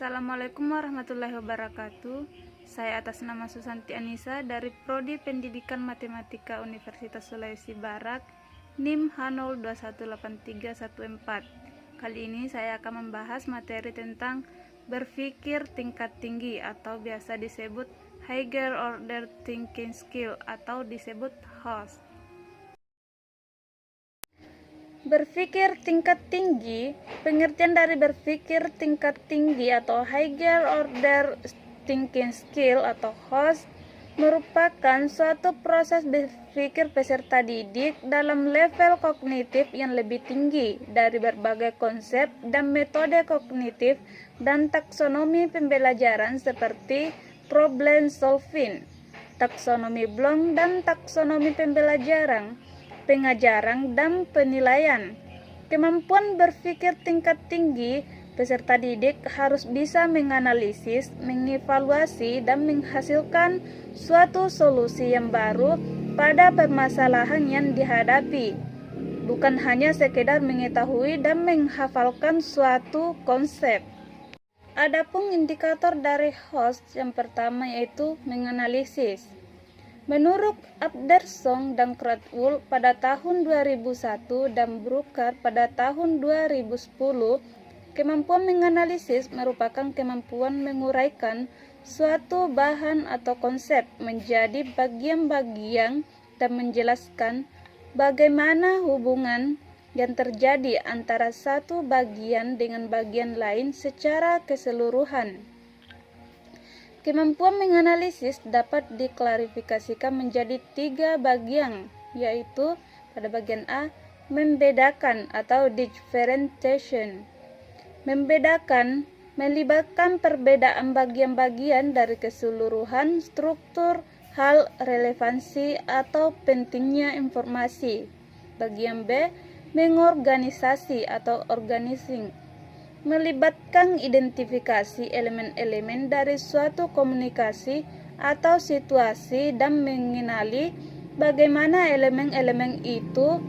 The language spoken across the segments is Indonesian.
Assalamualaikum warahmatullahi wabarakatuh. Saya atas nama Susanti Anissa dari Prodi Pendidikan Matematika Universitas Sulawesi Barat, NIM H0218314. Kali ini saya akan membahas materi tentang berpikir tingkat tinggi atau biasa disebut Higher Order Thinking Skill atau disebut HOS. Berpikir tingkat tinggi, pengertian dari berpikir tingkat tinggi atau Higher Order Thinking Skill atau HOS merupakan suatu proses berpikir peserta didik dalam level kognitif yang lebih tinggi dari berbagai konsep dan metode kognitif dan taksonomi pembelajaran seperti problem solving, taksonomi Bloom dan taksonomi pembelajaran, pengajaran dan penilaian. Kemampuan berpikir tingkat tinggi, peserta didik harus bisa menganalisis, mengevaluasi, dan menghasilkan suatu solusi yang baru pada permasalahan yang dihadapi, bukan hanya sekedar mengetahui dan menghafalkan suatu konsep. Adapun indikator dari HOS yang pertama yaitu menganalisis. Menurut Anderson dan Cradwell pada tahun 2001 dan Brucker pada tahun 2010, kemampuan menganalisis merupakan kemampuan menguraikan suatu bahan atau konsep menjadi bagian-bagian dan menjelaskan bagaimana hubungan yang terjadi antara satu bagian dengan bagian lain secara keseluruhan. Kemampuan menganalisis dapat diklarifikasikan menjadi 3 bagian, yaitu pada bagian A, membedakan atau differentiation. Membedakan melibatkan perbedaan bagian-bagian dari keseluruhan struktur, hal, relevansi, atau pentingnya informasi. Bagian B, mengorganisasi atau organizing. Melibatkan identifikasi elemen-elemen dari suatu komunikasi atau situasi dan mengenali bagaimana elemen-elemen itu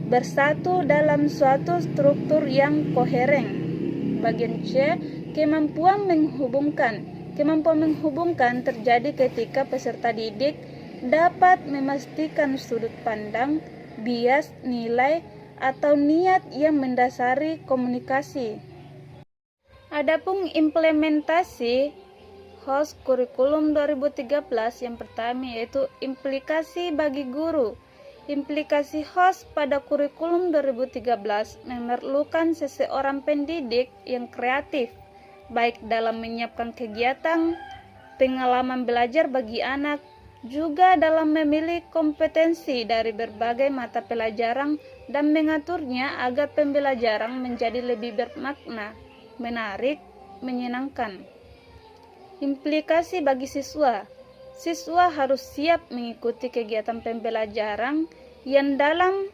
bersatu dalam suatu struktur yang koheren. Bagian C, kemampuan menghubungkan. Kemampuan menghubungkan terjadi ketika peserta didik dapat memastikan sudut pandang, bias, nilai, atau niat yang mendasari komunikasi. Adapun implementasi HOS kurikulum 2013 yang pertama yaitu implikasi bagi guru. Implikasi HOS pada kurikulum 2013 memerlukan seseorang pendidik yang kreatif, baik dalam menyiapkan kegiatan, pengalaman belajar bagi anak, juga dalam memilih kompetensi dari berbagai mata pelajaran dan mengaturnya agar pembelajaran menjadi lebih bermakna, menarik, menyenangkan. Implikasi bagi siswa. Siswa harus siap mengikuti kegiatan pembelajaran yang dalam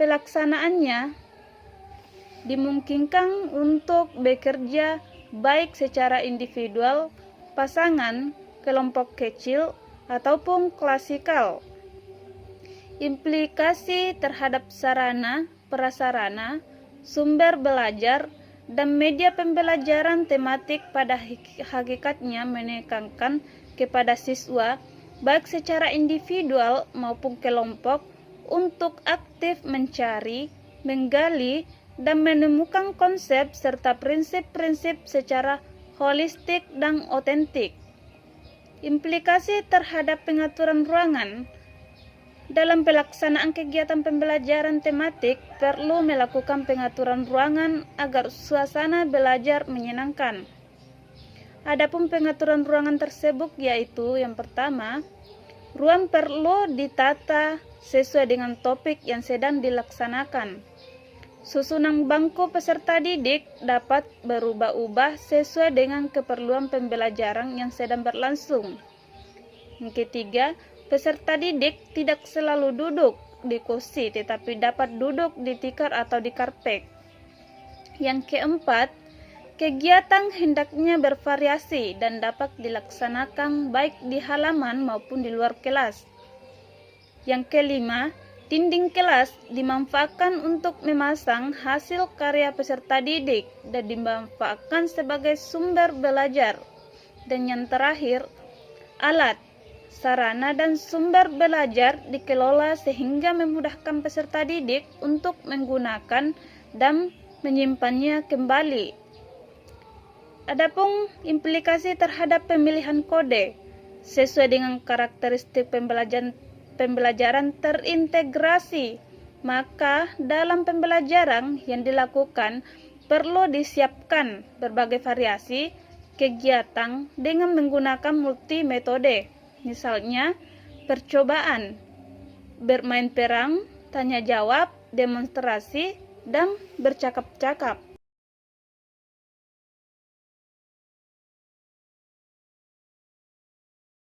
pelaksanaannya dimungkinkan untuk bekerja baik secara individual, pasangan, kelompok kecil, ataupun klasikal. Implikasi terhadap sarana, prasarana, sumber belajar, dan media pembelajaran tematik pada hakikatnya menekankan kepada siswa, baik secara individual maupun kelompok, untuk aktif mencari, menggali, dan menemukan konsep serta prinsip-prinsip secara holistik dan otentik. Implikasi terhadap pengaturan ruangan. Dalam pelaksanaan kegiatan pembelajaran tematik, perlu melakukan pengaturan ruangan agar suasana belajar menyenangkan. Adapun pengaturan ruangan tersebut yaitu yang pertama, ruang perlu ditata sesuai dengan topik yang sedang dilaksanakan. Susunan bangku peserta didik dapat berubah-ubah sesuai dengan keperluan pembelajaran yang sedang berlangsung. Yang ketiga, peserta didik tidak selalu duduk di kursi, tetapi dapat duduk di tikar atau di karpet. Yang keempat, kegiatan hendaknya bervariasi dan dapat dilaksanakan baik di halaman maupun di luar kelas. Yang kelima, Dinding kelas dimanfaatkan untuk memasang hasil karya peserta didik dan dimanfaatkan sebagai sumber belajar. Dan yang terakhir, alat, sarana dan sumber belajar dikelola sehingga memudahkan peserta didik untuk menggunakan dan menyimpannya kembali. Adapun implikasi terhadap pemilihan kode sesuai dengan karakteristik pembelajaran terintegrasi, maka dalam pembelajaran yang dilakukan perlu disiapkan berbagai variasi kegiatan dengan menggunakan multi metode, misalnya percobaan, bermain peran, tanya jawab, demonstrasi, dan bercakap-cakap.